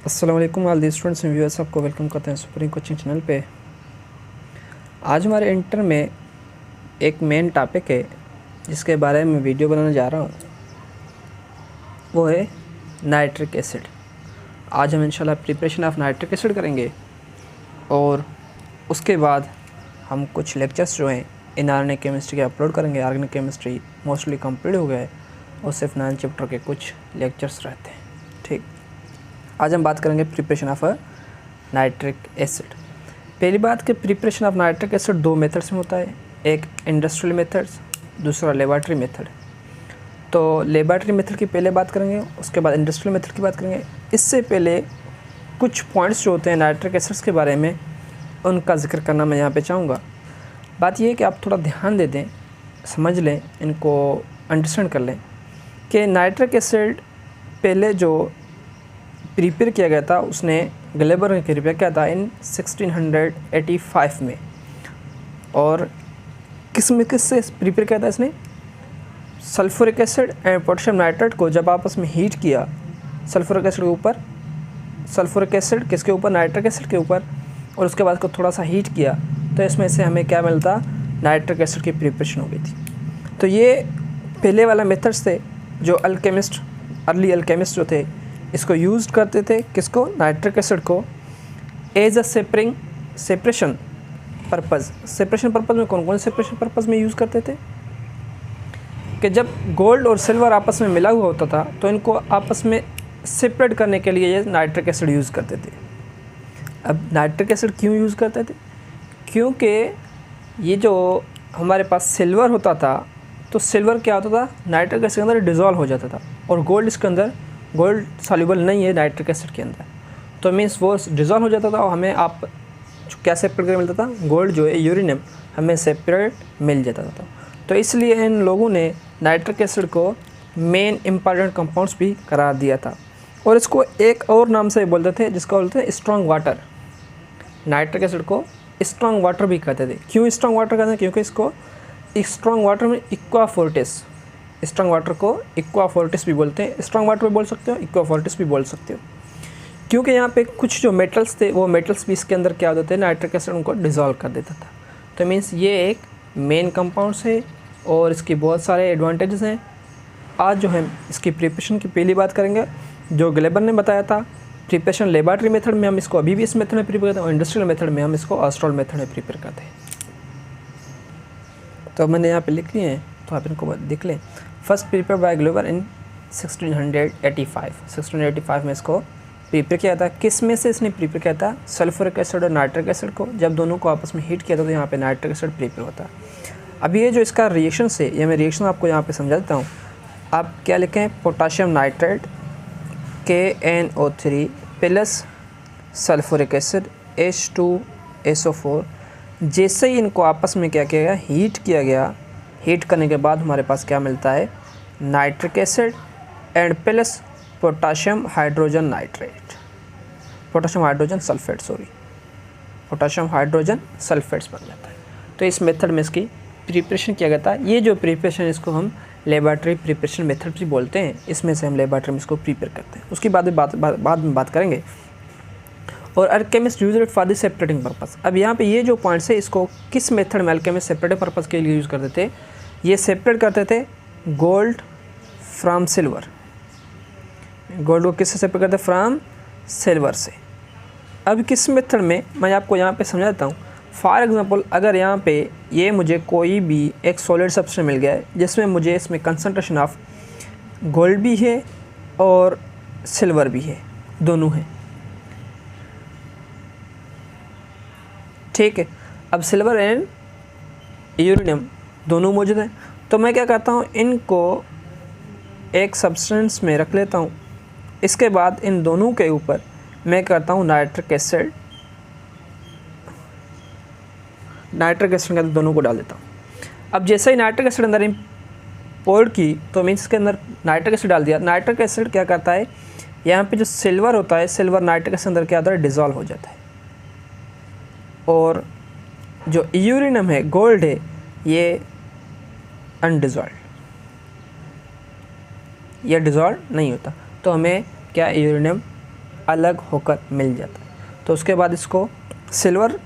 अस्सलाम वालेकुम all the students and viewers, आपको वेलकम करते हैं सुप्रीम कोचिंग चैनल पे। आज हमारे इंटर में एक मेन टॉपिक है जिसके बारे में वीडियो बनाने जा रहा हूँ, वो है नाइट्रिक एसिड। आज हम इंशाल्लाह प्रिपरेशन ऑफ नाइट्रिक एसिड करेंगे और उसके बाद हम कुछ लेक्चर्स जो हैं इनऑर्गेनिक केमिस्ट्री के अपलोड करेंगे। ऑर्गेनिक केमिस्ट्री मोस्टली कंप्लीट हो गया है और सिर्फ 9 चैप्टर के कुछ लेक्चर्स रहते हैं। ठीक, आज हम बात करेंगे प्रिपरेशन ऑफ नाइट्रिक एसिड। पहली बात कि preparation of nitric acid 2 methods में होता है, एक इंडस्ट्रियल मेथड्स, दूसरा लेबॉरेटरी मेथड। तो लेबॉरेटरी मेथड की पहले बात करेंगे, उसके बाद इंडस्ट्रियल मेथड की बात करेंगे। इससे पहले कुछ पॉइंट्स जो होते हैं नाइट्रिक एसिड्स के बारे में, उनका जिक्र करना मैं यहाँ पे चाहूँगा। बात ये है कि आप थोड़ा ध्यान दे दें, समझ लें, इनको अंडरस्टैंड कर लें कि नाइट्रिक एसिड पहले जो प्रिपेयर किया गया था उसने ग्लेबर ने प्रिपेयर किया था इन 1685 में। और किससे प्रिपेयर किया था इसने? Sulphuric acid and potassium nitrate को जब आपस में हीट किया, सल्फ्यूरिक एसिड के ऊपर, सल्फ्यूरिक एसिड किसके ऊपर? नाइट्रिक एसिड के ऊपर, और उसके बाद को थोड़ा सा हीट किया तो इसमें से हमें क्या मिलता? नाइट्रिक एसिड की प्रिपरेशन हो गई थी। तो ये पहले वाला मेथड्स थे जो अल्केमिस्ट, अर्ली अल्केमिस्ट जो थे, इसको यूज़ करते थे। किसको? नाइट्रिक एसिड को as a separation purpose. Separation purpose में कौन कौन सेपरेशन पर्पज़ में यूज़ करते थे कि जब गोल्ड और सिल्वर आपस में मिला हुआ होता था तो इनको आपस में सेपरेट करने के लिए ये नाइट्रिक एसिड यूज़ करते थे। अब नाइट्रिक एसिड क्यों यूज़ करते थे? क्योंकि ये जो हमारे पास सिल्वर होता था तो सिल्वर क्या होता था? नाइट्रिक एसिड के अंदर डिज़ोल्व हो जाता था, और गोल्ड इसके अंदर, गोल्ड सॉल्युबल नहीं है नाइट्रिक एसिड के अंदर, तो मीन्स वो डिज़ोल्व हो जाता था और हमें आप क्या सेपरेट करके मिलता था? गोल्ड जो है यूरेनियम हमें सेपरेट मिल जाता था। तो इसलिए इन लोगों ने नाइट्रिक एसिड को मेन इम्पॉर्टेंट कंपाउंड्स भी करार दिया था, और इसको एक और नाम से बोलते थे जिसका बोलते थे स्ट्रॉन्ग वाटर। नाइट्रिक एसिड को स्ट्रॉन्ग वाटर भी कहते थे। क्यों स्ट्रॉन्ग वाटर कहते हैं? क्योंकि इसको स्ट्रॉन्ग वाटर में इक्वा फोर्टिस, स्ट्रॉन्ग वाटर को इक्वा फोर्टिस भी बोलते हैं। स्ट्रॉन्ग वाटर भी बोल सकते हो, इक्वा फोर्टिस भी बोल सकते हो, क्योंकि यहाँ पे कुछ जो मेटल्स थे वो मेटल्स भी इसके अंदर क्या होते थे? नाइट्रिक एसिड उनको डिज़ोल्व कर देता था। तो मीन्स ये एक मेन कंपाउंड्स है और इसके बहुत सारे एडवांटेजेस हैं। आज जो हम इसकी प्रिपरेशन की पहली बात करेंगे, जो ग्लेबर ने बताया था प्रिपरेशन लेबॉरेटरी मेथड में, हम इसको अभी भी इस मेथड में प्रिपेयर करते हैं, और इंडस्ट्रियल मेथड में हम इसको ऑस्ट्रॉल मेथड में प्रिपेयर करते हैं। तो मैंने यहाँ पे लिख लिए हैं, तो आप इनको देख लें। फर्स्ट प्रिपेयर बाय ग्लेबर इन 1685 में इसको प्रिपेयर किया था। किस में से इसने प्रिपेयर किया था? सल्फ्यूरिक एसिड और नाइट्रिक एसिड को जब दोनों को आपस में हीट किया था तो यहाँ पे नाइट्रिक एसिड प्रिपेयर होता है। अब ये जो इसका रिएक्शन से, ये मैं रिएक्शन आपको यहाँ पे समझा देता हूँ। आप क्या लिखें? Potassium nitrate KNO3 plus sulphuric acid H2SO4। जैसे ही इनको आपस में क्या किया गया? हीट किया गया। हीट करने के बाद हमारे पास क्या मिलता है? Nitric acid and plus potassium hydrogen nitrate, potassium hydrogen sulphate, potassium hydrogen sulphates बन जाता है। तो इस मेथड में इसकी प्रिपरेशन किया गया था। ये जो प्रिपरेशन, इसको हम लेबॉरेटरी प्रिपरेशन मेथड भी बोलते हैं। इसमें से हम लेबॉरेटरी में इसको प्रिपेयर करते हैं, उसकी बाद में बात करेंगे। और alchemist use it for the separating purpose. अब यहाँ पे ये जो पॉइंट्स है, इसको किस मेथड में अल्केमिस्ट सेपरेटिंग पर्पस के लिए यूज़ करते थे? ये सेपरेट करते थे गोल्ड फ्रॉम सिल्वर। गोल्ड को किससे सेपरेट करते? फ्रॉम सिल्वर से। अब किस मेथड में, मैं आपको यहाँ पे समझा देता हूँ। फॉर एग्जांपल, अगर यहाँ पे ये मुझे कोई भी एक सॉलिड सब्सटेंस मिल गया है जिसमें मुझे इसमें कंसंट्रेशन ऑफ गोल्ड भी है और सिल्वर भी है, दोनों हैं, ठीक है। अब सिल्वर एंड यूरेनियम दोनों मौजूद हैं, तो मैं क्या करता हूँ? इनको एक सब्सटेंस में रख लेता हूँ। इसके बाद इन दोनों के ऊपर मैं करता हूँ नाइट्रिक एसिड के अंदर दोनों को डाल देता हूँ। अब जैसे ही नाइट्रिक एसिड अंदर पोर्ड की, तो मीन्स के अंदर नाइट्रिक एसिड डाल दिया। नाइट्रिक एसिड क्या करता है? यहाँ पे जो सिल्वर होता है, सिल्वर नाइट्रिक एसिड अंदर क्या होता है? डिज़ोल्व हो जाता है, और जो यूरेनियम है, गोल्ड है, ये अनडिज़ोल्व, ये डिज़ोल्व नहीं होता। तो हमें क्या यूरेनियम अलग होकर मिल जाता है। तो उसके बाद इसको सिल्वर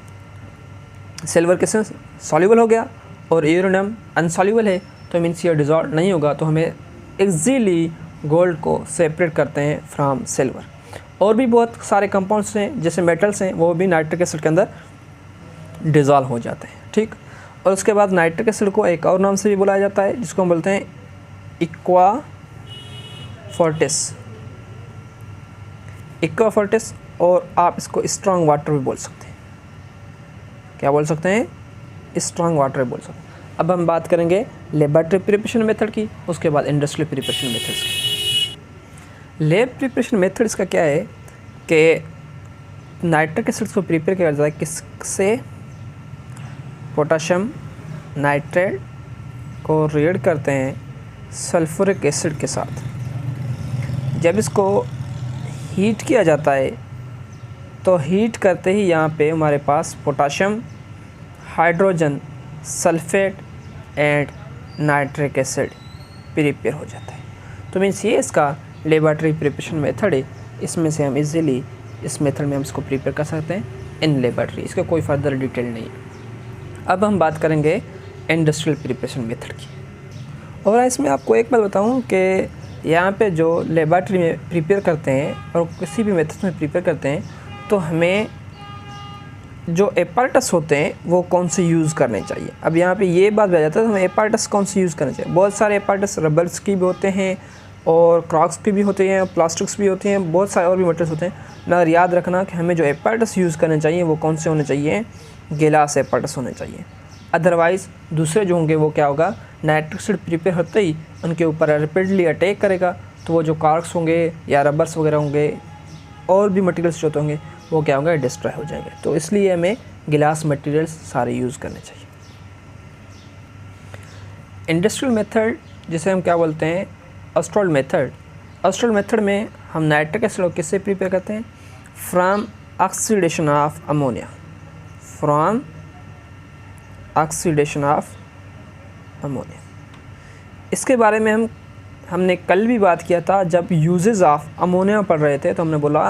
किसमें सॉल्यूबल हो गया और यूरेनियम अनसॉल्यूबल है, तो मीन्स ये डिजॉल्व नहीं होगा, तो हमें इजीली गोल्ड को सेपरेट करते हैं फ्रॉम सिल्वर। और भी बहुत सारे कंपाउंड्स हैं जैसे मेटल्स हैं, वो भी नाइट्रिक एसिड के अंदर डिजॉल्व हो जाते हैं, ठीक। और उसके बाद नाइट्रिक एसिड को एक और नाम से भी बुलाया जाता है जिसको हम बोलते हैं एक्वा फोर्टिस, और आप इसको स्ट्रॉन्ग वाटर भी बोल सकते हैं। क्या बोल सकते हैं? स्ट्रॉन्ग वाटर भी बोल सकते हैं। अब हम बात करेंगे लेबोरेटरी प्रिपरेशन मेथड की, उसके बाद इंडस्ट्रियल प्रिपरेशन मेथड्स की। लैब प्रिपरेशन मेथड इसका क्या है कि नाइट्रिक एसिड को प्रिपेयर किया जाता है किससे? पोटाशियम नाइट्रेट को रिएक्ट करते हैं सल्फ्यूरिक एसिड के साथ। जब इसको हीट किया जाता है तो हीट करते ही यहाँ पे हमारे पास potassium, hydrogen, sulphate and nitric acid prepare हो जाता है। तो मीन्स ये इसका लेबोरेटरी प्रिपरेशन मेथड है। इसमें से हम इजीली इस मेथड में हम इसको प्रिपेयर कर सकते हैं इन लेबोरेटरी, इसका कोई फर्दर डिटेल नहीं है। अब हम बात करेंगे इंडस्ट्रियल प्रिपरेशन मेथड की। और इसमें आपको एक बात बताऊं कि यहाँ पे जो लेबोरेटरी में प्रिपेयर करते हैं और किसी भी मेथड में प्रिपेयर करते हैं, तो हमें जो एपार्टस होते हैं वो कौन से यूज़ करने चाहिए। अब यहाँ पे ये बात आ जाता है तो हमें एपार्टस कौन से यूज़ करने चाहिए। बहुत सारे एपार्टस रबर्स की भी होते हैं और क्रॉक्स की भी होते हैं, प्लास्टिक्स भी होते हैं, बहुत सारे और भी मटेरियल्स होते हैं। मगर याद रखना कि हमें जो एपार्टस यूज़ करने चाहिए वो कौन से होने चाहिए? गिलास एपार्टस होने चाहिए। अदरवाइज़ दूसरे जो होंगे वो क्या होगा, नाइट्रिक एसिड प्रिपेयर होते ही उनके ऊपर रैपिडली अटैक करेगा, तो वो जो कार्क्स होंगे या रबर्स वगैरह होंगे और भी मटेरियल्स जो होंगे वो क्या होगा, डिस्ट्रॉय हो जाएंगे। तो इसलिए हमें गिलास मटेरियल्स सारे यूज़ करने चाहिए। इंडस्ट्रियल मेथड जिसे हम क्या बोलते हैं, ऑस्ट्रल मेथड। ऑस्ट्रल मेथड में हम नाइट्रिक एसिड को किससे प्रिपेयर करते हैं? From oxidation of ammonia, from oxidation of ammonia. इसके बारे में हमने कल भी बात किया था जब यूजेस ऑफ अमोनिया पढ़ रहे थे, तो हमने बोला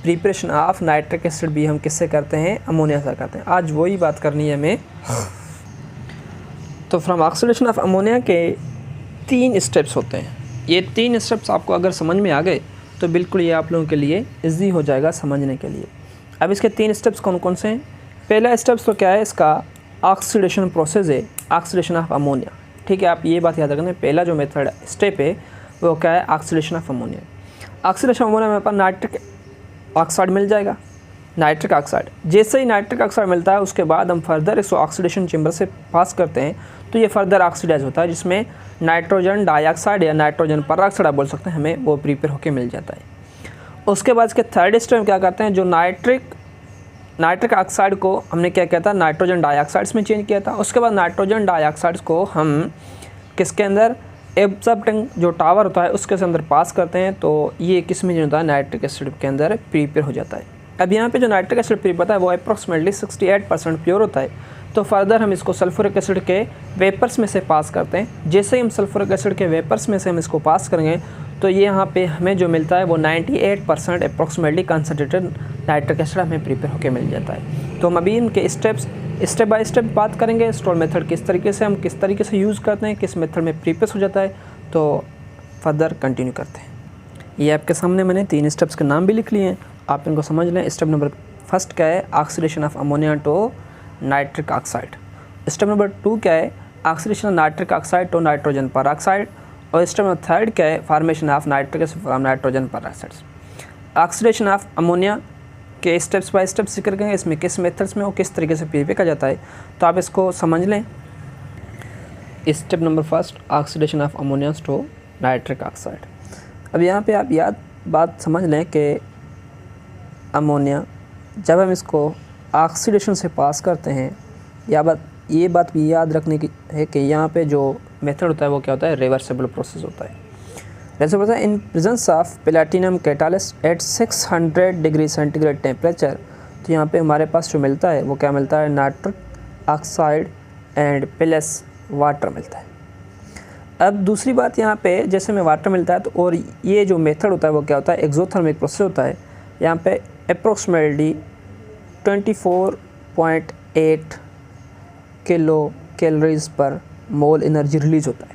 प्रिपरेशन ऑफ नाइट्रिक एसिड भी हम किससे करते हैं? अमोनिया से करते हैं। आज वही बात करनी है हमें। तो फ्रॉम ऑक्सीडेशन ऑफ अमोनिया के 3 स्टेप्स होते हैं। ये 3 स्टेप्स आपको अगर समझ में आ गए तो बिल्कुल ये आप लोगों के लिए ईजी हो जाएगा समझने के लिए। अब इसके 3 स्टेप्स कौन कौन से हैं? पहला स्टेप्स तो क्या है इसका? ऑक्सीडेशन प्रोसेस है, ऑक्सीडेशन ऑफ अमोनिया, ठीक है। आप ये बात याद रखना, पहला जो मेथड स्टेप है वो क्या है? Oxidation of ammonia. Oxidation ammonia में अपन नाइट्रिक ऑक्साइड मिल जाएगा, नाइट्रिक ऑक्साइड। जैसे ही नाइट्रिक ऑक्साइड मिलता है उसके बाद हम फर्दर इसको ऑक्सीडेशन चेंबर से पास करते हैं, तो ये फर्दर ऑक्सीडाइज होता है जिसमें नाइट्रोजन डाइऑक्साइड या नाइट्रोजन परऑक्साइड आप बोल सकते हैं, हमें वो प्रिपेयर होकर मिल जाता है। उसके बाद इसके थर्ड स्टेप में क्या करते हैं? जो नाइट्रिक ऑक्साइड को हमने क्या किया था? नाइट्रोजन डाइऑक्साइड्स में चेंज किया था। उसके बाद नाइट्रोजन डाइऑक्साइड्स को हम किसके अंदर? एब्जॉर्बिंग जो टावर होता है उसके अंदर पास करते हैं, तो ये किस में जो होता है? नाइट्रिक एसिड के अंदर प्रिपेयर हो जाता है। अब यहाँ पे जो नाइट्रिक एसिड प्रिपेयर होता है वो अप्रॉक्सीमेटली 68% प्योर होता है। तो फर्दर हम इसको सल्फ्यूरिक एसिड के वेपर्स में से पास करते हैं। जैसे ही हम सल्फ्यूरिक एसिड के वेपर्स में से हम इसको पास करेंगे तो ये यहाँ पे हमें जो मिलता है वो 98% अप्रॉक्सीमेटली कंसनट्रेटेड नाइट्रिक एसिड हमें प्रिपेयर होकर मिल जाता है। तो हम अभी इनके स्टेप बाय स्टेप बात करेंगे। स्टोर मेथड किस तरीके से हम किस तरीके से यूज़ करते हैं, किस मेथड में प्रिपेयर हो जाता है, तो फर्दर कंटिन्यू करते हैं। ये आपके सामने मैंने 3 स्टेप्स के नाम भी लिख लिए हैं, आप इनको समझ लें। स्टेप नंबर फर्स्ट क्या है? Oxidation of ammonia to nitric oxide. Step number 2 क्या है? Oxidation of nitric oxide to nitrogen peroxide. और स्टेप नंबर 3 क्या है? Formation of nitric acid from nitrogen peroxide. Oxidation of ammonia के स्टेप्स बाय स्टेप जिक्र करेंगे, इसमें किस मेथड्स में वो किस तरीके से प्रिपेयर किया जाता है, तो आप इसको समझ लें। Step number first, oxidation of ammonia to nitric oxide. अब यहाँ पे आप बात समझ लें कि अमोनिया जब हम इसको ऑक्सीडेशन से पास करते हैं, ये बात भी याद रखने की है कि यहाँ पे जो मेथड होता है वो क्या होता है? रिवर्सिबल प्रोसेस होता है। Reversible in presence of platinum catalyst at 600 degree centigrade temperature. तो यहाँ पे हमारे पास जो मिलता है वो क्या मिलता है? Nitric oxide and plus water मिलता है। अब दूसरी बात यहाँ पे जैसे में वाटर मिलता है तो और ये जो मेथड होता है वो क्या होता है? एक्सोथर्मिक प्रोसेस होता है। यहाँ पे अप्रोक्सीमेटली 24.8 किलो कैलोरीज पर मोल एनर्जी रिलीज होता है।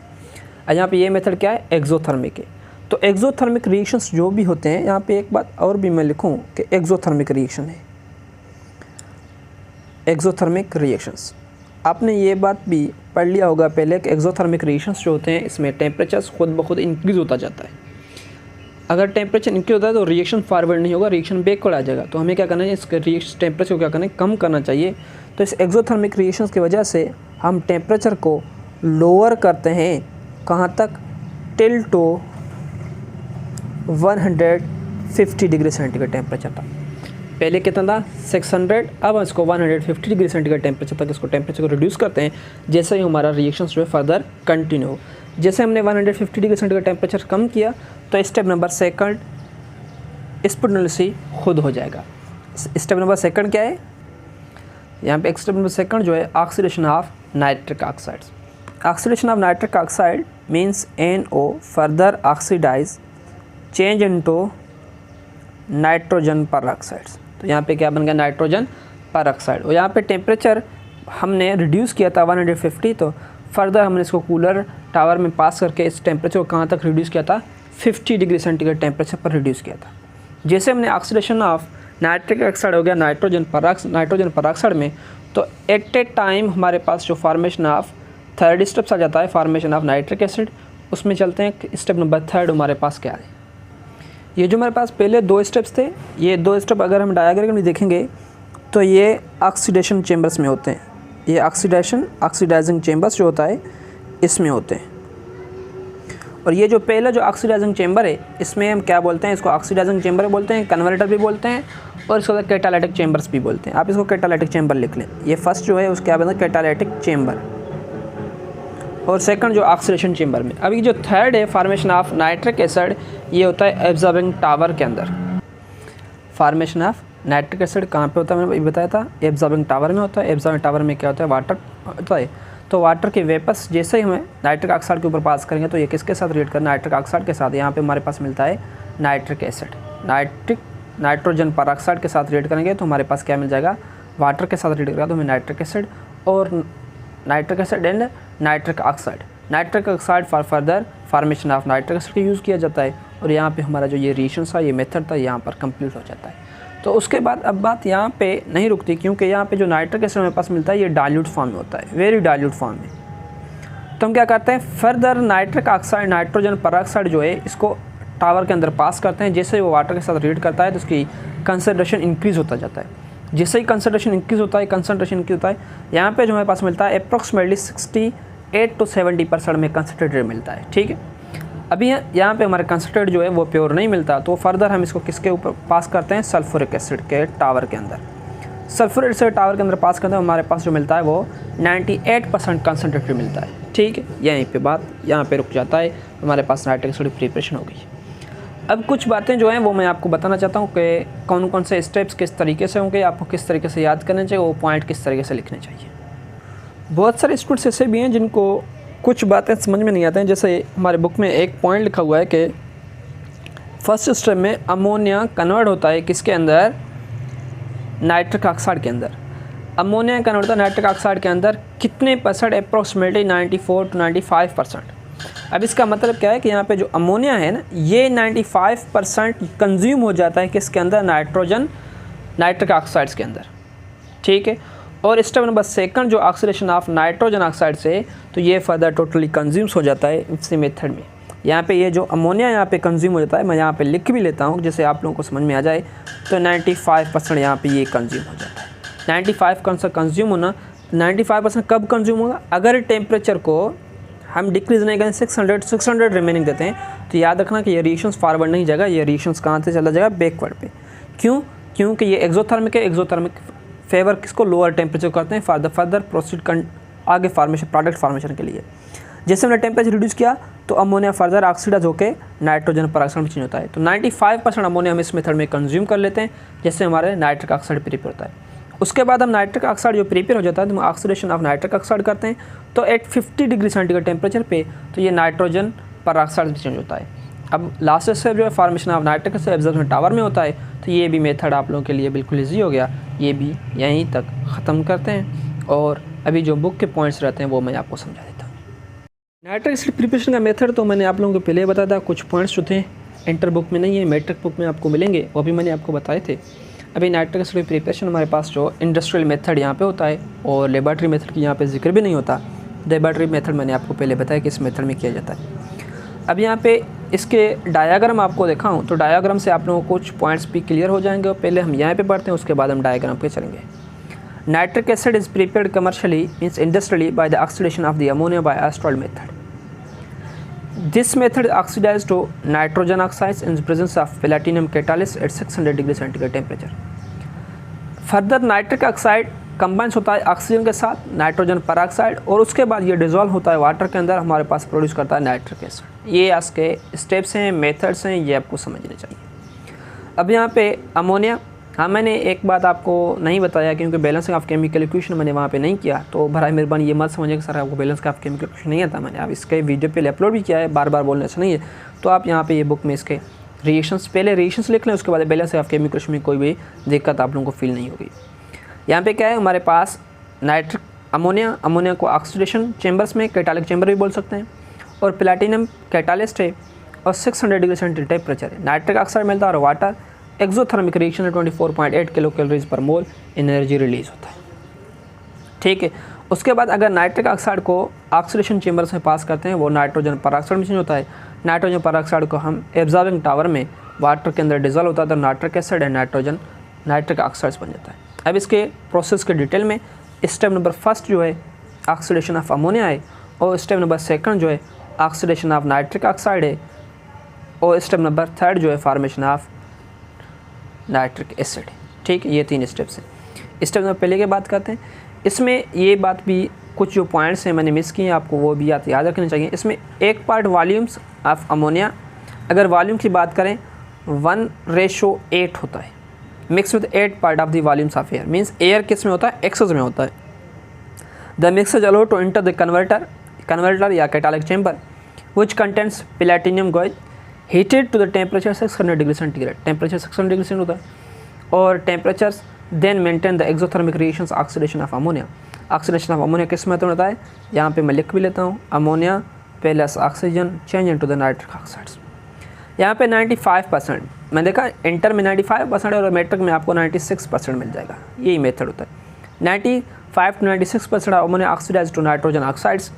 और यहाँ पे ये मेथड क्या है, एक्सोथर्मिक है। तो एक्सोथर्मिक रिएक्शंस जो भी होते हैं, यहाँ पे एक बात और भी मैं लिखूँ कि एक्सोथर्मिक रिएक्शन है, एक्सोथर्मिक रिएक्शंस। आपने ये बात भी पढ़ लिया होगा पहले कि एक्सोथर्मिक रिएक्शंस जो होते हैं इसमें टेम्परेचर खुद ब खुद इंक्रीज़ होता जाता है। अगर टेम्परेचर इंक्रीज होता है तो रिएक्शन फॉरवर्ड नहीं होगा, रिएक्शन बैकवर्ड आ जाएगा। तो हमें क्या करना है, इसके रिएक्शन टेम्परेचर को क्या करना है, कम करना चाहिए। तो इस एक्सोथर्मिक रिएक्शंस की वजह से हम टेम्परेचर को लोअर करते हैं, कहाँ तक, till two 150 degree centigrade temperature तक। पहले कितना था, 600, अब हम इसको 150 डिग्री सेंटीग्रेड टेम्परेचर तक इसको टेम्परेचर को रिड्यूस करते हैं, जैसे ही हमारा रिएक्शन जो है फर्दर कंटिन्यू हो। जैसे हमने 150 डिग्री सेंटीग्रेड टेम्परेचर कम किया तो स्टेप नंबर सेकंड स्पॉन्टेनियसली खुद हो जाएगा। स्टेप नंबर सेकंड क्या है, यहाँ पे स्टेप नंबर सेकंड जो है oxidation of nitric oxides. Oxidation of nitric oxide means NO further oxidise change into nitrogen peroxides. तो यहाँ पे क्या बन गया, नाइट्रोजन परऑक्साइड। और यहाँ पे टेम्परेचर हमने रिड्यूस किया था 150, तो फर्दर हमने इसको कूलर टावर में पास करके इस टेम्परेचर को कहाँ तक रिड्यूस किया था, 50 डिग्री सेंटीग्रेड टेम्परेचर पर रिड्यूस किया था। जैसे हमने ऑक्सीडेशन ऑफ नाइट्रिक ऑक्साइड हो गया नाइट्रोजन परऑक्साइड में, तो एट ए टाइम हमारे पास जो फॉर्मेशन ऑफ थर्ड स्टेप्स आ जाता है, फॉर्मेशन ऑफ नाइट्रिक एसिड। उसमें चलते हैं, स्टेप नंबर थर्ड हमारे पास क्या है। ये जो हमारे पास पहले 2 स्टेप्स थे, ये 2 स्टेप अगर हम डायग्राम में देखेंगे तो ये ऑक्सीडेशन चेंबर्स में होते हैं। ये ऑक्सीडाइजिंग चेंबर्स जो होता है इसमें होते हैं। और ये जो पहला जो ऑक्सीडाइजिंग चेंबर है, इसमें हम क्या बोलते हैं, इसको ऑक्सीडाइजिंग चेंबर बोलते हैं, कन्वर्टर भी बोलते हैं, और इसको कैटालिटिक चेंबर्स भी बोलते हैं। आप इसको कैटालिटिक चेंबर लिख लें। ये फर्स्ट जो है उसके क्या बनता है, कैटालिटिक चेंबर, और सेकंड जो ऑक्सीडेशन चेंबर में। अभी जो थर्ड है, फॉर्मेशन ऑफ नाइट्रिक एसिड, ये होता है एब्जॉर्बिंग टावर के अंदर। फॉर्मेशन ऑफ नाइट्रिक एसिड कहाँ पे होता है, मैंने बताया था, एब्जॉर्बिंग टावर में होता है। एब्जॉर्बिंग टावर में क्या होता है, वाटर होता है। तो वाटर के वेपर्स जैसे ही हमें नाइट्रिक ऑक्साइड के ऊपर पास करेंगे तो ये किसके साथ रिएक्ट करना, नाइट्रिक ऑक्साइड के साथ। यहाँ पे हमारे पास मिलता है नाइट्रिक एसिड। नाइट्रोजन परऑक्साइड के साथ रिएक्ट करेंगे तो हमारे पास क्या मिल जाएगा, वाटर के साथ रिएक्ट करेगा तो हमें नाइट्रिक एसिड, और nitric acid and nitric oxide. Nitric oxide for further formation of nitric acid का यूज़ किया जाता है। और यहाँ पे हमारा जो ये रिएक्शन था, ये मेथड था, यहाँ पर कंप्लीट हो जाता है। तो उसके बाद अब बात यहाँ पे नहीं रुकती, क्योंकि यहाँ पे जो नाइट्रिक एसिड हमारे पास मिलता है ये डाइल्यूट फॉर्म में होता है, वेरी डाइल्यूट फॉर्म में। तो हम क्या करते हैं, further nitric oxide nitrogen peroxide जो है इसको टावर के अंदर पास करते हैं। जैसे ही वो वाटर के साथ रिएक्ट करता है तो उसकी कंसनट्रेशन इंक्रीज़ होता जाता है। जैसे ही कंसनट्रेशन इंक्रीज़ होता है, यहाँ पे जो हमारे पास मिलता है अप्रॉक्सीमेटली 68 to 70% में कंसनट्रेटेड मिलता है। ठीक है, अभी यहाँ पे हमारे कंसनट्रेट जो है वो प्योर नहीं मिलता, तो फर्दर हम इसको किसके ऊपर पास करते हैं, सल्फ्यूरिक एसिड के टावर के अंदर। सल्फ्यूरिक एसिड टावर के अंदर पास करते हैं, हमारे पास जो मिलता है वो 98% कंसनट्रेटेड मिलता है। ठीक है, यहीं पे बात यहाँ पे रुक जाता है, हमारे पास नाइट्रिक एसिड प्रिपरेशन हो गई। अब कुछ बातें जो हैं वो मैं आपको बताना चाहता हूँ कि कौन कौन से स्टेप्स किस तरीके से होंगे, आपको किस तरीके से याद करने चाहिए, वो पॉइंट किस तरीके से लिखने चाहिए। बहुत सारे स्टूडेंट्स ऐसे भी हैं जिनको कुछ बातें समझ में नहीं आते हैं। जैसे हमारे बुक में एक पॉइंट लिखा हुआ है कि फर्स्ट स्टेप में अमोनिया कन्वर्ट होता है किसके अंदर, नाइट्रिक ऑक्साइड के अंदर। अमोनिया कन्वर्ट होता है नाइट्रिक ऑक्साइड के अंदर कितने परसेंट, अप्रॉक्सीमेटली 94 to 95%। अब इसका मतलब क्या है कि यहाँ पे जो अमोनिया है ना, ये 95% कंज्यूम हो जाता है किसके अंदर, नाइट्रिक ऑक्साइड्स के अंदर। ठीक है, और स्टेप नंबर सेकंड जो ऑक्सीडेशन ऑफ नाइट्रोजन ऑक्साइड से, तो ये फर्दर टोटली कंज्यूम्स हो जाता है इसी मेथड में। यहाँ पे ये जो अमोनिया यहाँ पे कंज्यूम हो जाता है, मैं यहाँ पे लिख भी लेता हूँ जिससे आप लोगों को समझ में आ जाए। तो 95% यहाँ पे ये कंज्यूम हो जाता है। 95% कंज्यूम होना, 95% कब कंज्यूम होगा, अगर टेम्परेचर को हम डिक्रीज़ नहीं करें, 600 रिमेनिंग देते हैं, तो याद रखना कि ये रिएक्शंस फॉरवर्ड नहीं जाएगा, ये रिएक्शंस कहाँ से चला जाएगा, बैकवर्ड पे। क्यों, क्योंकि ये एक्सोथर्मिक है। एक्सोथर्मिक फेवर किसको, लोअर टेम्परेचर करते हैं फर्दर प्रोसीड आगे फार्मेशन, प्रोडक्ट फार्मेशन के लिए। जैसे हमने टेम्परेचर रिड्यूस किया तो अमोनिया फर्दर ऑक्सीडाइज होकर नाइट्रोजन परऑक्साइड में चेंज होता है। तो 95% अमोनिया हम इस मेथड में कंज्यूम कर लेते हैं, जैसे हमारे नाइट्रिक ऑक्साइड प्रिपेयर होता है। उसके बाद हम नाइट्रिक ऑक्साइड जो प्रिपेयर हो जाता है तो हम ऑक्सीडेशन ऑफ नाइट्रिक ऑक्साइड करते हैं। तो एट 50 डिग्री सेंटीग्रेड टेम्परेचर पे तो ये नाइट्रोजन परऑक्साइड में चेंज होता है। अब लास्ट स्टेप जो है formation of nitric acid absorption tower में होता है। तो ये भी मेथड आप लोगों के लिए बिल्कुल ईजी हो गया, ये भी यहीं तक ख़त्म करते हैं और अभी जो बुक के पॉइंट्स रहते हैं वो मैं आपको समझा देता हूँ। नाइट्रिक एसिड प्रिपरेशन का मेथड तो मैंने आप लोगों को पहले बताया था, कुछ पॉइंट्स जो थे इंटर बुक में नहीं है, मैट्रिक बुक में आपको मिलेंगे, वो भी मैंने आपको बताए थे। अभी नाइट्रिक एसिड प्रिपरेशन हमारे पास जो इंडस्ट्रियल मेथड यहाँ पे होता है और लेबॉरेटरी मेथड की यहाँ पे जिक्र भी नहीं होता। लेबॉरेटरी मेथड मैंने आपको पहले बताया कि इस मेथड में किया जाता है। अब यहाँ पे इसके डायाग्राम आपको दिखाऊं तो डायाग्राम से आप लोगों को कुछ पॉइंट्स भी क्लियर हो जाएंगे। पहले हम यहाँ पे पढ़ते हैं, उसके बाद हम डायाग्राम पे चलेंगे। Nitric acid is prepared commercially means industrially by the oxidation of the ammonia bye astral method. This method oxidizes to nitrogen oxides in the presence of platinum catalyst at 600 degree centigrade temperature. Further nitric oxide combines होता है oxygen के साथ nitrogen peroxide और उसके बाद ये dissolve होता है वाटर के अंदर, हमारे पास प्रोड्यूस करता है नाइट्रिक एसिड। ये इसके स्टेप्स हैं, मेथड्स हैं, ये आपको समझने चाहिए। अब यहाँ पे अमोनिया, हाँ मैंने एक बात आपको नहीं बताया क्योंकि बैलेंसिंग ऑफ केमिकल इक्वेशन मैंने वहाँ पे नहीं किया, तो बराए मेहरबानी ये मत समझिए कि सर आपको बैलेंस का ऑफ केमिकल इक्वेशन नहीं आता। मैंने आप इसके वीडियो पे अपलोड भी किया है, बार बार बोलने से नहीं है। तो आप यहाँ पे ये बुक में इसके रिएक्शंस, पहले रिएक्शंस लिख लें, उसके बाद बैलेंस ऑफ केमिकल इक्वेशन में कोई भी दिक्कत आप लोगों को फील नहीं होगी। यहाँ पे क्या है हमारे पास नाइट्रिक अमोनिया को ऑक्सीडेशन चैम्बर्स में कैटालिक चैम्बर भी बोल सकते हैं और प्लैटिनम कैटालिस्ट है और 600 डिग्री सेंटीग्रेड टेम्परेचर है। नाइट्रिक ऑक्साइड मिलता है और वाटर एक्सोथर्मिक रिएक्शन है 24.8 किलो कैलोरीज पर मोल एनर्जी रिलीज होता है। ठीक है, उसके बाद अगर नाइट्रिक ऑक्साइड को ऑक्सीडेशन चैम्बर से पास करते हैं वो नाइट्रोजन परऑक्साइड में चेंज होता है। नाइट्रोजन परऑक्साइड को हम एब्जॉर्बिंग टावर में वाटर के अंदर डिजॉल्व होता है तो nitric acid and nitric oxides बन जाता है। अब इसके प्रोसेस के डिटेल में स्टेप नंबर फर्स्ट जो है ऑक्सीडेशन ऑफ अमोनिया है और स्टेप नंबर सेकंड जो है ऑक्सीडेशन ऑफ नाइट्रिक ऑक्साइड है और स्टेप नंबर थर्ड जो है फॉर्मेशन ऑफ नाइट्रिक एसिड। ठीक है, ये 3 स्टेप्स हैं। स्टेप नंबर पहले की बात करते हैं। इसमें ये बात भी कुछ जो पॉइंट्स हैं मैंने मिस किए हैं, आपको वो भी याद रखने चाहिए। इसमें एक पार्ट वॉल्यूम्स ऑफ अमोनिया, अगर वॉल्यूम की बात करें 1:8 होता है, mix with 8 part of the volumes of air, means air किस में होता है, एक्सेस में होता है। The mixer allow to enter the converter या catalytic chamber which contents platinum gauze heated to the temperature 600 degree centigrade. Temperature 600 degree centigrade होता है और temperatures then maintain the exothermic reactions oxidation of ammonia. Oxidation of ammonia किस method होता है, यहाँ पे मैं लिख भी लेता हूँ, ammonia plus oxygen change into the nitric oxides. यहाँ पे 95% मैंने देखा इंटर में 95% और मैट्रिक में आपको 96% मिल जाएगा। यही मेथड होता है। 95 to 96% of ammonia oxidized to nitrogen oxides.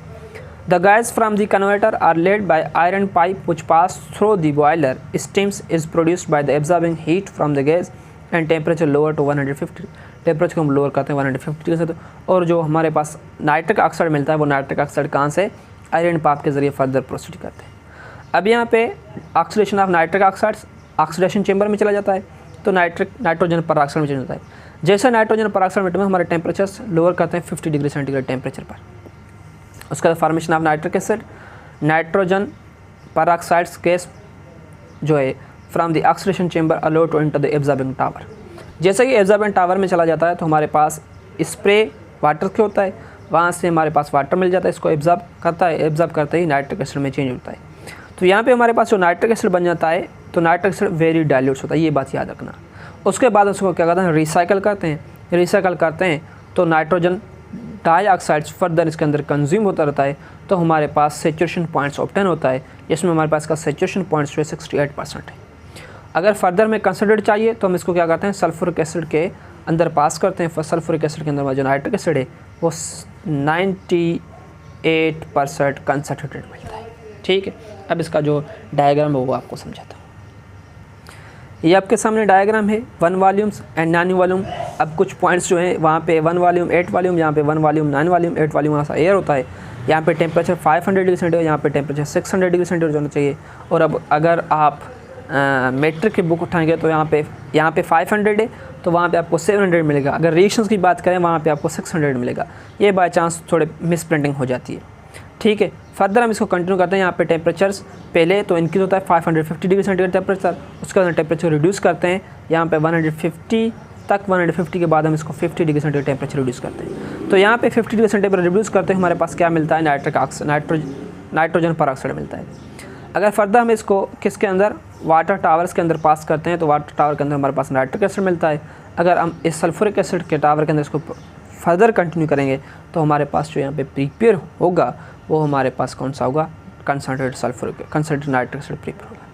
The gas from the converter are led by iron pipe which pass through the boiler. Steams is produced by the absorbing heat from the gas and temperature lower to 150. Temperature को हम lower करते हैं 150 degree से। और जो हमारे पास nitric oxide मिलता है वो नाइट्रिक ऑक्साइड कहाँ से, आयरन पाइप के ज़रिए फर्दर प्रोसीड करते हैं। अब यहाँ पे oxidation of nitric oxides oxidation chamber में चला जाता है तो नाइट्रोजन परऑक्साइड में चेंज होता है। जैसे नाइट्रोजन परऑक्साइड में हमारे टेम्परेचर्स लोअर करते हैं 50 डिग्री सेंटीग्रेड टेम्परेचर पर। उसके बाद formation of nitric acid, nitrogen peroxides gas जो है from the oxidation chamber allow to enter the absorbing tower. जैसे कि एब्जॉर्बिंग टावर में चला जाता है तो हमारे पास स्प्रे वाटर के होता है, वहाँ से हमारे पास वाटर मिल जाता है, इसको एब्जॉर्ब करता है, एब्जॉर्ब करते ही नाइट्रिक एसिड में चेंज होता है। तो यहाँ पे हमारे पास जो नाइट्रिक एसिड बन जाता है तो नाइट्रिक एसिड वेरी डाइल्यूट होता है, ये बात याद रखना। उसके बाद उसको क्या करते हैं, रिसाइकल करते हैं तो नाइट्रोजन डाइऑक्साइड्स फर्दर इसके अंदर कंज्यूम होता रहता है तो हमारे पास सेचुरेशन पॉइंट्स ऑब्टेन होता है, जिसमें हमारे पास का सेचुरेशन पॉइंट्स जो है 68% है। अगर फर्दर में कंसनट्रेट चाहिए तो हम इसको क्या करते हैं, सल्फ्यूरिक एसिड के अंदर पास करते हैं। सल्फ्यूरिक एसिड के अंदर जो नाइट्रिक एसिड है वो 98% कंसनट्रेटेड मिलता है। ठीक है, अब इसका जो डायग्राम है वो आपको समझाता हूँ। ये आपके सामने डायग्राम है 1 वॉल्यूम्स एंड 9 वॉल्यूम। अब कुछ पॉइंट्स जो है वहाँ पे 1 वॉल्यूम 8 वॉल्यूम, यहाँ पे 1 वॉल्यूम 9 वॉल्यूम 8 वॉल्यूम ऐसा एयर होता है। यहाँ पे टेम्परेचर 500 डिग्री सेंटीग्रेड, यहाँ पे टेम्परेचर 600 डिग्री सेंटीग्रेड होना चाहिए। और अब अगर आप मैट्रिक की बुक उठाएंगे तो यहाँ पे 500 है तो वहाँ पे आपको 700 मिलेगा। अगर रिएक्शंस की बात करें वहाँ पे आपको 600 मिलेगा। ये बाय चांस थोड़े मिस प्रिंटिंग हो जाती है। ठीक है, फर्दर हम इसको कंटिन्यू करते हैं। यहाँ पे टेम्परेचर्स पहले तो इंक्रीज होता है 550 डिग्री सेंटीग्रेड टेम्परेचर, उसके बाद टेम्परेचर रिड्यूस करते हैं यहाँ पे 150 तक। 150 के बाद हम इसको 50 डिग्री सेंटीग्रेड टेम्परेचर रिड्यूस करते हैं। तो यहाँ पे 50 डिग्री सेंटीग्रेड रिड्यूस करते हैं हमारे पास क्या मिलता है, नाइट्रोजन परऑक्साइड मिलता है। अगर फर्दर हम इसको किसके अंदर, वाटर टावर्स के अंदर पास करते हैं तो वाटर टावर के अंदर हमारे पास नाइट्रिक एसिड मिलता है। अगर हम इस सल्फ्यूरिक एसिड के टावर के अंदर इसको फर्दर कंटिन्यू करेंगे तो हमारे पास जो यहाँ पे प्रिपेयर होगा वो हमारे पास कौन सा होगा, कंसनट्रेटेड नाइट्रिक एसिड प्रिपेयर होगा।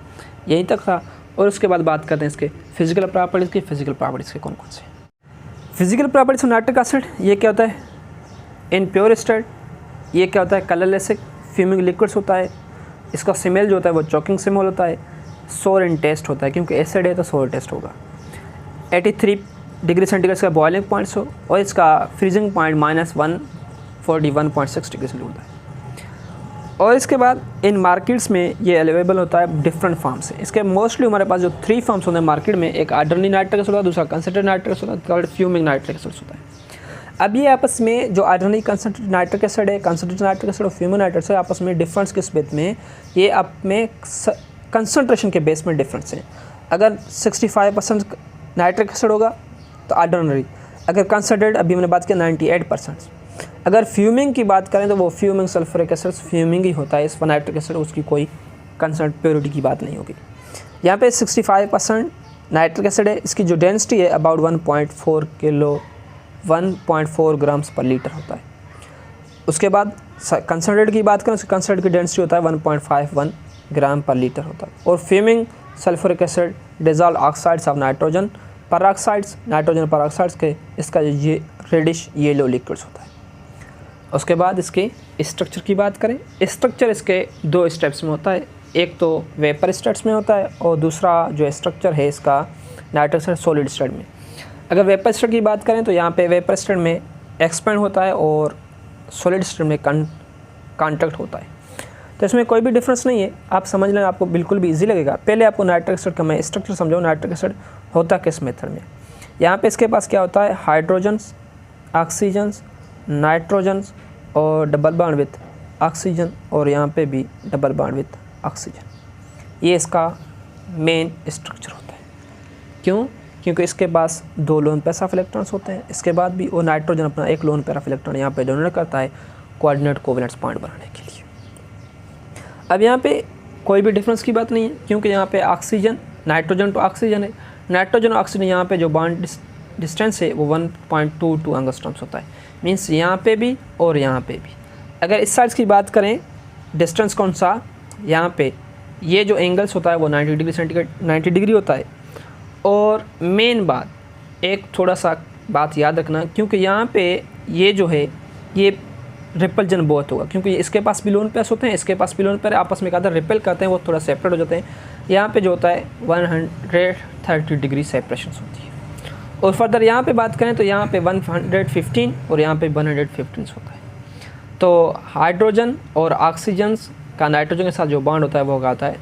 यहीं तक था। और उसके बाद बात करते हैं इसके फिजिकल प्रॉपर्टीज़ की। फिजिकल प्रॉपर्टीज़ के कौन कौन से physical properties of nitric acid, ये क्या होता है, इन प्योर स्टेट ये क्या होता है, कलरलेस फ्यूमिंग लिक्विड्स होता है। इसका स्मेल जो होता है वो चॉकिंग स्मेल होता है। सोर इन टेस्ट होता है, क्योंकि एसिड है तो सोर टेस्ट होगा। 83 डिग्री सेंटीग्रेड का बॉइलिंग पॉइंट्स हो और इसका फ्रीजिंग पॉइंट -141.6 डिग्री सेंटीग्रेड होता है। और इसके बाद इन मार्केट्स में ये अवेलेबल होता है डिफरेंट फॉर्म से। इसके मोस्टली हमारे पास जो 3 फॉर्म्स होते हैं मार्केट में, एक ऑर्डिनरी नाइट्रिक एसिड होता है, दूसरा कंसंट्रेटेड नाइट्रिक एसिड होता है, थर्ड फ्यूमिंग नाइट्रिक एसिड होता है। अब ये आपस में जो ऑर्डिनरी कंसंट्रेटेड नाइट्रिक एसिड है, कंसंट्रेटेड नाइट्रिक एसिड और फ्यूमिंग नाइट्रिक एसिड आपस में डिफरेंस किस बेस में, ये आप में कंसंट्रेशन के बेस में डिफरेंस है। अगर 65% नाइट्रिक एसिड होगा तो ऑर्डिनरी, अगर कंसंट्रेटेड अभी मैंने बात किया 98%। अगर फ्यूमिंग की बात करें तो वो फ्यूमिंग सल्फ्यूरिक एसिड फ्यूमिंग ही होता है, इस पर नाइट्रिक एसिड उसकी कोई कंसंट प्योरिटी की बात नहीं होगी। यहाँ पे 65% नाइट्रिक एसिड है, इसकी जो डेंसिटी है अबाउट 1.4 ग्राम्स पर लीटर होता है। उसके बाद कंसंट्रेट की बात करें, उसकी कंसंट्रेट की डेंसिटी होता है 1.51 ग्राम पर लीटर होता है। और fuming sulphuric acid dissolve oxides of nitrogen peroxides, nitrogen peroxides के इसका ये रेडिश येलो लिक्विड्स होता है। उसके बाद इसके स्ट्रक्चर की बात करें, स्ट्रक्चर इसके 2 स्टेप्स में होता है, एक तो वेपर स्टेट्स में होता है और दूसरा जो स्ट्रक्चर है इसका नाइट्रिक एसिड सॉलिड स्टेट में। अगर वेपर स्टेट की बात करें तो यहाँ पे वेपर स्टेट में एक्सपेंड होता है और सॉलिड स्टेट में कॉन्टैक्ट होता है। तो इसमें कोई भी डिफरेंस नहीं है, आप समझ लें, आपको बिल्कुल भी इजी लगेगा। पहले आपको नाइट्रिक एसिड का मैं स्ट्रक्चर समझाऊँ, नाइट्रिक एसिड होता किस मेथड में। यहाँ पे इसके पास क्या होता है, हाइड्रोजन्स, ऑक्सीजन्स, नाइट्रोजन्स और डबल बॉन्ड विथ ऑक्सीजन, और यहाँ पे भी डबल बॉन्ड विथ ऑक्सीजन। ये इसका मेन स्ट्रक्चर होता है। क्यों? क्योंकि इसके पास 2 लोन पेयर ऑफ इलेक्ट्रॉन्स होते हैं, इसके बाद भी वो नाइट्रोजन अपना 1 लोन पेयर ऑफ इलेक्ट्रॉन यहाँ पे डोनेट करता है कोऑर्डिनेट कोवेलेंट बॉन्ड बनाने के लिए। अब यहाँ पे कोई भी डिफरेंस की बात नहीं है, क्योंकि यहाँ पे ऑक्सीजन नाइट्रोजन तो ऑक्सीजन है, नाइट्रोजन और ऑक्सीजन यहाँ पे जो बॉन्ड डिस्टेंस है वो 1.22 एंगस्ट्रॉम्स होता है। मीन्स यहाँ पे भी और यहाँ पे भी। अगर इस साइड की बात करें डिस्टेंस कौन सा, यहाँ पे ये जो एंगल्स होता है वो 90 डिग्री सेंटीग्रेड 90 डिग्री होता है। और मेन बात, एक थोड़ा सा बात याद रखना, क्योंकि यहाँ पे ये जो है ये रिपल्जन बहुत होगा, क्योंकि इसके पास भी लोन पेयर्स होते हैं, इसके पास भी लोन पेयर आपस में कहते हैं रिपेल करते हैं, वो थोड़ा सेपरेट हो जाते हैं। यहाँ पे जो होता है 130 डिग्री सेपरेशन होती है। और फर्दर यहाँ पे बात करें तो यहाँ पे 115 और यहाँ पे 115 होता है। तो हाइड्रोजन और ऑक्सीजन का नाइट्रोजन के साथ जो बॉन्ड होता है वो क्या होता है,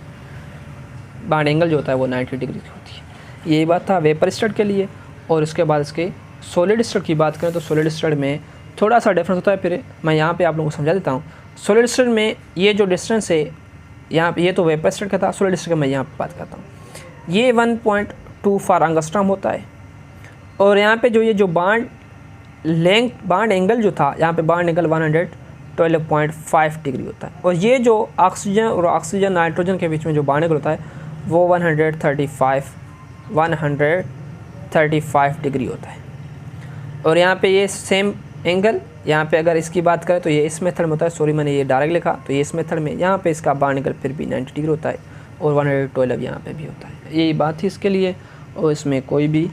बॉन्ड एंगल जो होता है वो 90 डिग्री की होती है। यही बात था वेपर स्टेट के लिए। और उसके बाद इसके सॉलिड स्टेट की बात करें तो सॉलिड स्टेट में थोड़ा सा डिफरेंस होता है। फिर मैं यहाँ पे आप लोगों को समझा देता हूँ। सॉलिड स्टेट में ये जो डिस्टेंस है यहाँ पे, ये तो वेपर स्टेट का था, सॉलिड स्टेट का मैं यहाँ पे बात करता हूँ। ये 1.24 एंगस्ट्रॉम होता है। और यहाँ पे जो ये जो बॉन्ड एंगल जो था, यहाँ पे बॉन्ड एंगल 112.5 डिग्री होता है। और ये जो ऑक्सीजन और ऑक्सीजन नाइट्रोजन के बीच में जो बॉन्ड एंगल होता है वो 135 डिग्री होता है। और यहाँ पे ये सेम एंगल, यहाँ पे अगर इसकी बात करें तो ये इस मेथड में होता है, सॉरी मैंने ये डायरेक्ट लिखा, तो ये इस मेथड में यहाँ पे इसका बॉन्ड एंगल फिर भी 90 डिग्री होता है और 112 यहाँ पे भी होता है। यही बात थी इसके लिए, और इसमें कोई भी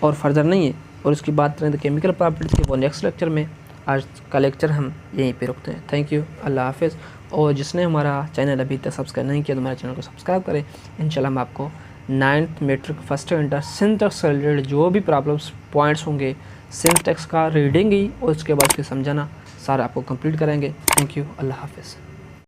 और फर्दर नहीं है। और इसकी बात करें तो केमिकल प्रॉपर्टीज़ के वो नेक्स्ट लेक्चर में। आज का लेक्चर हम यहीं पे रुकते हैं। थैंक यू, अल्लाह हाफ़िज़। और जिसने हमारा चैनल अभी तक सब्सक्राइब नहीं किया तो हमारे चैनल को सब्सक्राइब करें। इंशाल्लाह हम आपको 9th matric first inter syntax से रिलेटेड जो भी प्रॉब्लम्स पॉइंट्स होंगे, सिंटैक्स का रीडिंग ही और उसके बाद उसके समझाना सारा आपको कंप्लीट करेंगे। थैंक यू, अल्लाह हाफ़िज़।